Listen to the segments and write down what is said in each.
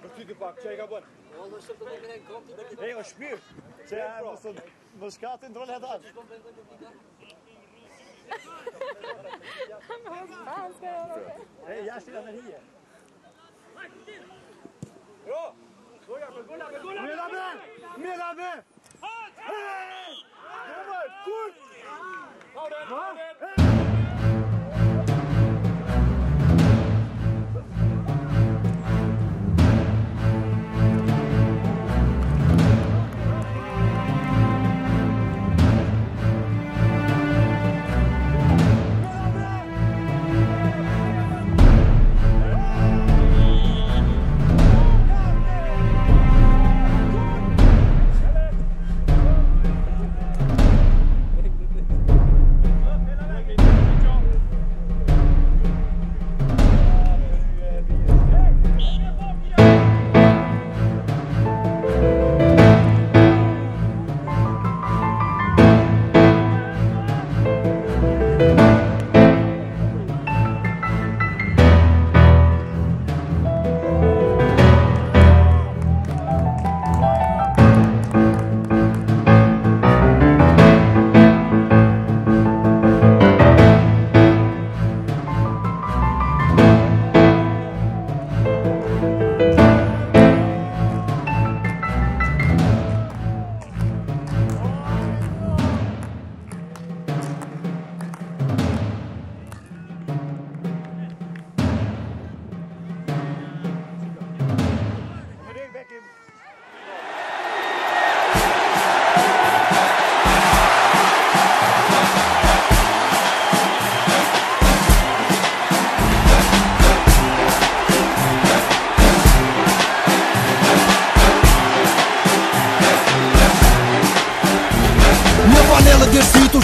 Për ty të pak, që i ka bënë? O shpirë, që e më shkatin të vëllë hetat. Jashtë i në hije. Mira be!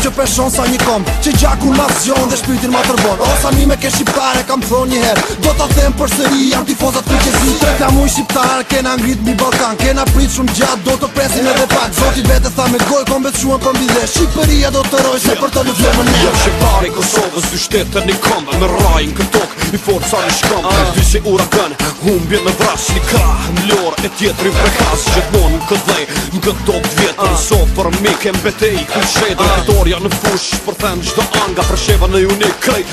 Që peshon sa një kom që gjaku ma zgjon dhe shpirtin ma tërbon. O sa mi me ke shqiptare kam thon një her, do ta them për sëri jam tifozat për qezi. Treta muj shqiptar kena ngrit mbi Ballkan, kena prit shumë gjatë, do të presim edhe pak. Zoti vete tha me goj kom besuan për mbi dhe Shqipëria do të roj se për të në vlerë ne. Jam shqiptar i Kosovës, dy shtetën i kom me rajin këtok, i forca në shkom. Dy si uragan, humbje në vrash, një krah, në lor e tjetëri vrekas. Gjithmon në këdhej, në këtë vjetër, sot për mi kem betej, ku shedër në fush, për them gjdo anga, për sheva në unik krejt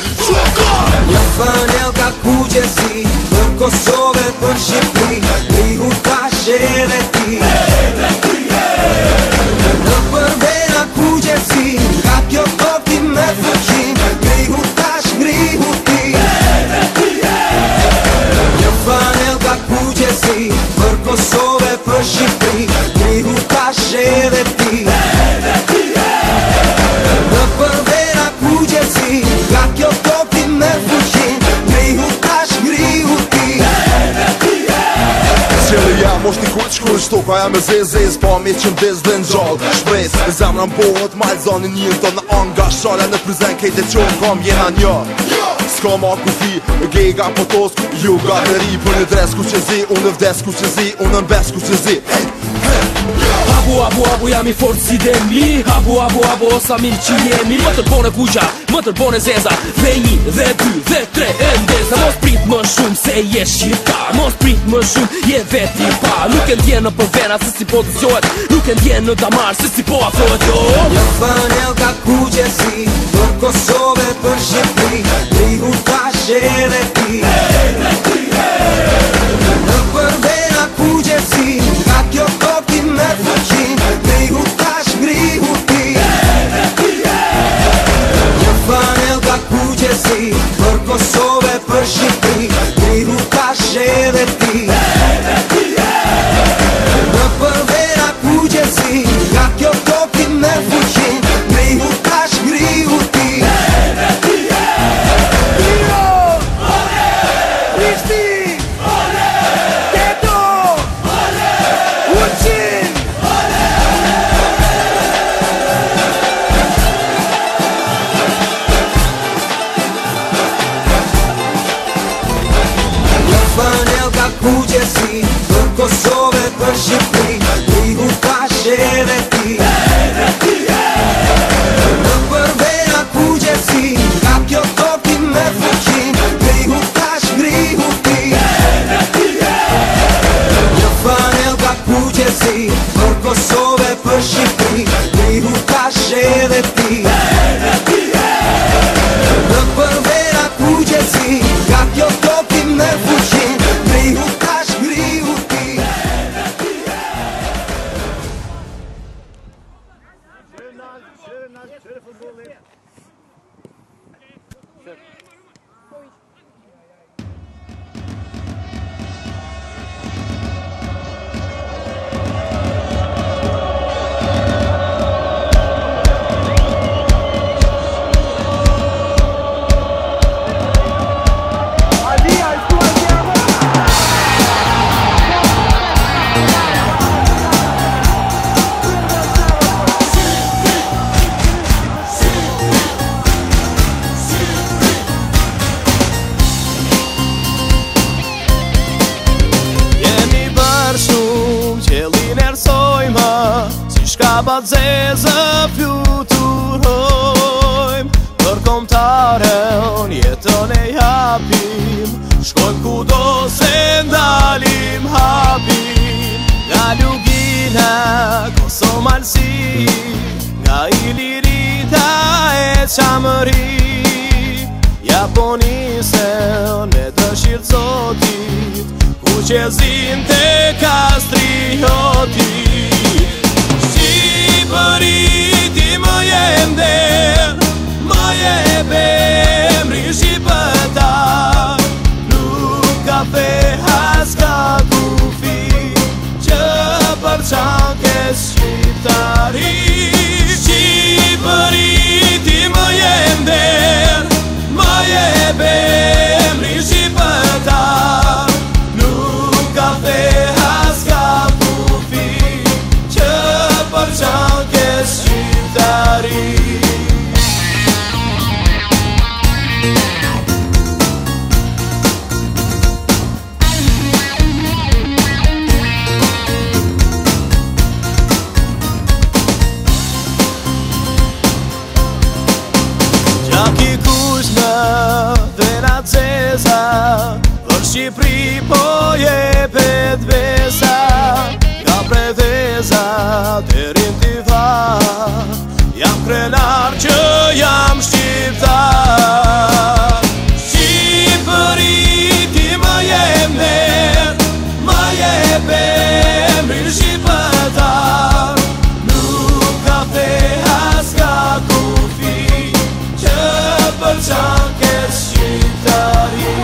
Një fanel ka kugjesi, për Kosove, për Shqipëri, ligu tash edhe ti Në përbena kugjesi, ka kjo topti me fëqin, ligu tash ngrihu ti Një fanel ka kugjesi, për Kosove, për Shqipëri, ligu tash edhe ti Në përbena kugjesi, ka kjo topti me fuqin, ngrihu tash ngrihu ti Qëllë jam është një kuq kur shtoka jam e zez pa mi që mdez dhe në gjallë Shpres, zemra m'bohët majtë zani njën të në anga Shale në prizen kejt e qonë kam jena një Ska ma kufi, gejga po tosk, juga të ri Për një dres ku që zi, unë vdes ku që zi, unë mbes ku që zi Abu jam i fort si demi Abu sa mirë që jemi Më tërbone kugja, më tërbone zeza Dhe një, dhe dy, dhe tre e ndeza Mos prit më shumë se je shqiptar Mos prit më shumë, je veti pa Nuk e ndjen në për vena se si po të zjohet Nuk e ndjen në damar se si po afrohet Një fanel ka kugjesi Për Kosove, për Shqipëri Ligu tash edhe ti Në përbena kugjesi Ka kjo topti me fuqin Ngrihu tash ngrihu ti Një fanel ka kugjesi Për Kosove, për Shqipëri Ngrihu tash edhe ti Në përbena kugjesi Ka kjo topti me fuqin Ngrihu tash ngrihu ti Kugjesi, për Kosove, për Shqipëri Ligu tash edhe ti Në përbena kugjesi Ka zezë fluturojmë, për kombëtaren jetën e japim, shkojmë kudo se ndalim hapim, nga Lugina, Kosovë, Malsi, nga Ilirita e Qamëri, Japonisën e dëshirë zotit, ku qezin të kastriotit. Shqipëri ti më je nder, më je bemri shqiptar, nuk ka fe as ka kufi, që për qankes shqiptari. Shqipëri ti më je nder, më je bemri shqiptar, nuk ka fe as ka kufi, që për qankes shqiptari. Gjaki kush në dhena ceza, për Shqipëri po jepet besa, nga preteza derin t'i tha, jam krenar që jam shqiptar. Shqipëri ti më je nder, më je bemri shqiptar, nuk ka fe as ka kufi, që për qankes shqiptari.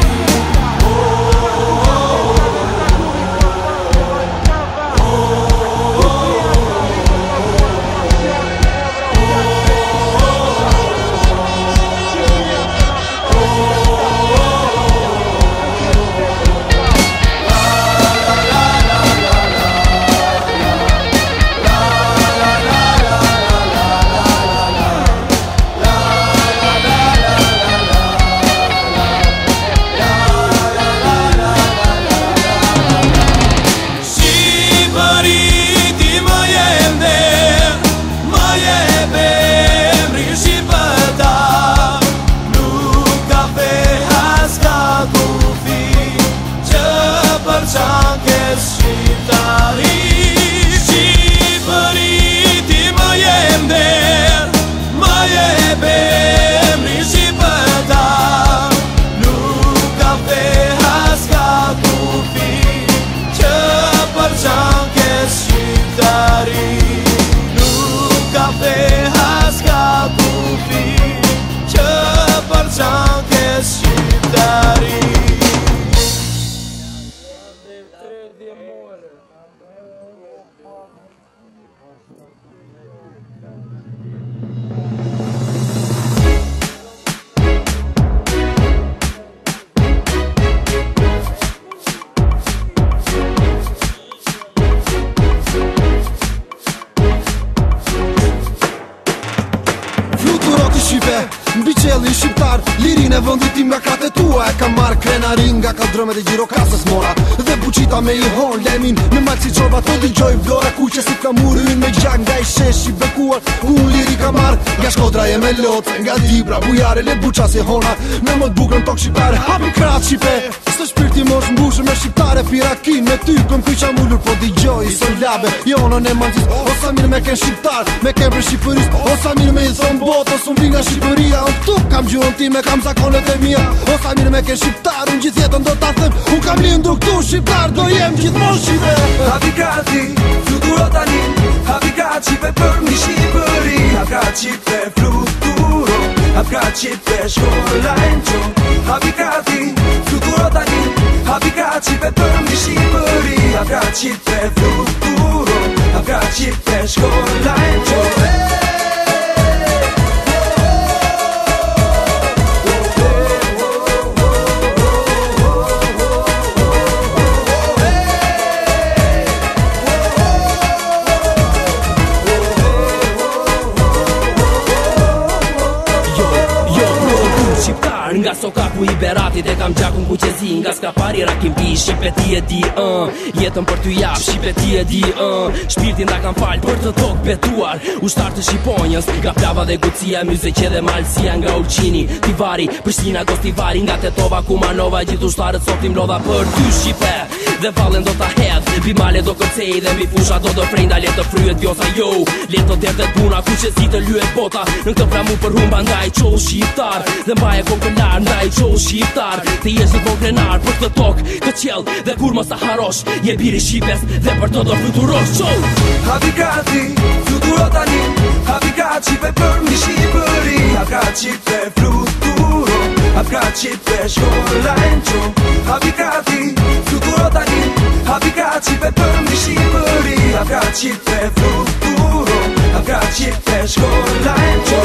Mbi qelli shqiptar, lirin e vëndit tim nga kratë tua, e kam marrë krenarin nga kaldrëmet e gjirokasës mora, dhe buqita me i hon lemin, me malë si qorba të digjoj vlora, ku që si flamurin me gjak nga i shesh i bekuar, unë liri ka marrë, nga Shkodra e me lot, nga Dibra, Bujare, le buqa si hona, me më të bukrën tok shqiptare, hapin kratë shqipe, së shpirti mosh mbushë me shqiptare, pirakin, me ty këm kyqa mullur, po digjoj, son labe, jonën e mantis, osa mirë me ken shqiptar, me ken për Shqipëris, osa mirë me i thon bot, osa mbi nga Shqipëria, unë tu kam gjuhën ti me kam zakonet e mija, osa mirë me ken shqiptar, unë gjithë jetën do t'a them, unë kam lindur këtu shqiptar, do jem gjithmonë shqipe. Hapi gati, fluturo tani, hapi gati pe për një Shqipëri, hapi gati pe fluturo, hapi gati pe shkollajnë qo, hapi gati, fluturo tani, hapi gati pe për një Shqipëri, hapi gati pe fluturo, hapi gati pe shkollajnë qo. Shqiptar par nga sokaku i beratit e kam gjakun ku qezi nga s'ka pari rakim pi Shqipe ti e di jetën për t'u jap Shqipe ti e di shpirtin da kam fal për të tokë betuar ushtar të Shqiponjës nga plava dhe gucia myzeqe dhe malsia nga Ulqini Tivari Prishtina Gostivari nga Tetova Kumanova gjithë ushtarët softim lodha për ty Shqipe dhe vallen do ta hedh bimale do kërcej dhe mbi fusha do të frejnda le të fryet vjosa yo le të derdhet puna ku qezi të lyet bota në këtë framu për humba ndaj qoll shqiptar dhe mbaje kokëlar ndaj qoll shqiptar të jesh gjithmonë krenar për këtë tokë të qell dhe kur mos ta harosh je biri Shqipes dhe për të do fluturosh qoll Hapi gati, fluturo tani Hapi gati Shqipe për mi Shqipëri Hap gati Shqipe fluturo Hap gati Shqipe shkollajn qo Hapi gati, fluturo tani Hapi gati Shqipe për mi Shqipëri Hap gati Shqipe fluturo Hap gati Shqipe shkollajn qo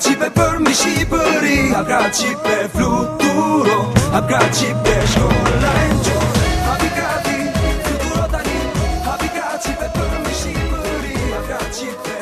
Shqipe për mi Shqipëri Hap gati Shqipe fluturo Hap gati Shqipe shkollajn qo Hapi gati, fluturo tani Hapi gati Shqipe për mi Shqipëri Hap gati Shqipe